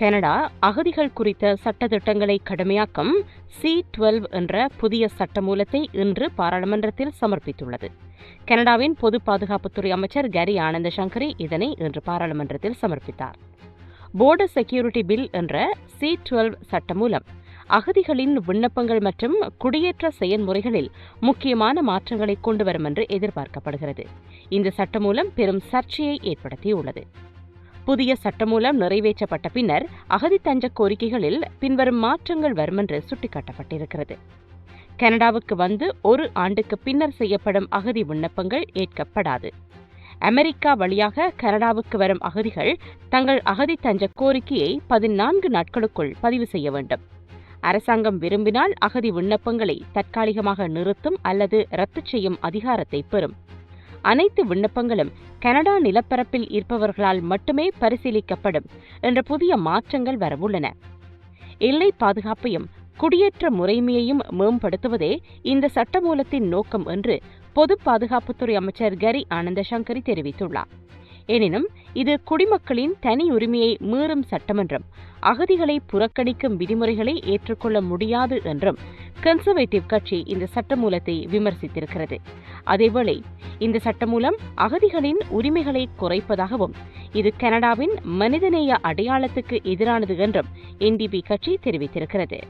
Canada அகதிகள் குறித்த சட்டத்திட்டங்களை கடுமையாக்கும் C-12 என்ற புதிய சட்டமூலத்தை இன்று பாராளுமன்றத்தில் சமர்ப்பித்துள்ளது. கனடாவின் பொது பாதுகாப்புத்துறை அமைச்சர் கேரி ஆனந்த சங்கரி இதனை இன்று பாராளுமன்றத்தில் சமர்ப்பித்தார். போர்டர் செக்யூரிட்டி பில் என்ற C-12 சட்டமூலம் அகதிகளின் விண்ணப்பங்கள் மற்றும் குடியேற்ற செயல்முறைகளில் முக்கியமான மாற்றங்களை கொண்டுவரும் என்று எதிர்பார்க்கப்படுகிறது. இந்த சட்டமூலம் பெரும் சர்ச்சையை ஏற்படுத்தியுள்ளது. புதிய சட்டமூலம் நிறைவேற்றப்பட்ட பின்னர் அகதி தஞ்ச கோரிக்கைகளில் பின்வரும் மாற்றங்கள் வரும் என்று சுட்டிக்காட்டப்பட்டிருக்கிறது. கனடாவுக்கு வந்து ஒரு ஆண்டுக்கு பின்னர் செய்யப்படும் அகதி விண்ணப்பங்கள் ஏற்கப்படாது. அமெரிக்கா வழியாக கனடாவுக்கு வரும் அகதிகள் தங்கள் அகதி தஞ்ச கோரிக்கையை 14 நாட்களுக்குள் பதிவு செய்ய வேண்டும். அரசாங்கம் விரும்பினால் அகதி விண்ணப்பங்களை தற்காலிகமாக நிறுத்தும் அல்லது ரத்து செய்யும் அதிகாரத்தை பெறும். அனைத்து விண்ணப்பங்களும் கனடா நிலப்பரப்பில் இருப்பவர்களால் மட்டுமே பரிசீலிக்கப்படும் என்ற புதிய மாற்றங்கள் வரவுள்ளன. எல்லை பாதுகாப்பையும் குடியேற்ற முறைமையையும் மேம்படுத்துவதே இந்த சட்டமூலத்தின் நோக்கம் என்று பொது பாதுகாப்புத்துறை அமைச்சர் கேரி ஆனந்த சங்கரி தெரிவித்துள்ளார். எனினும் இது குடிமக்களின் தனி உரிமையை மீறும் சட்டமன்றம் அகதிகளை புறக்கணிக்கும் விதிமுறைகளை ஏற்றுக்கொள்ள முடியாது என்றும் கன்சர்வேட்டிவ் கட்சி இந்த சட்டமூலத்தை விமர்சித்திருக்கிறது. அதேவேளை இந்த சட்டமூலம் அகதிகளின் உரிமைகளை குறைப்பதாகவும் இது கனடாவின் மனிதநேய அடையாளத்துக்கு எதிரானது என்றும் NDP கட்சி தெரிவித்திருக்கிறது.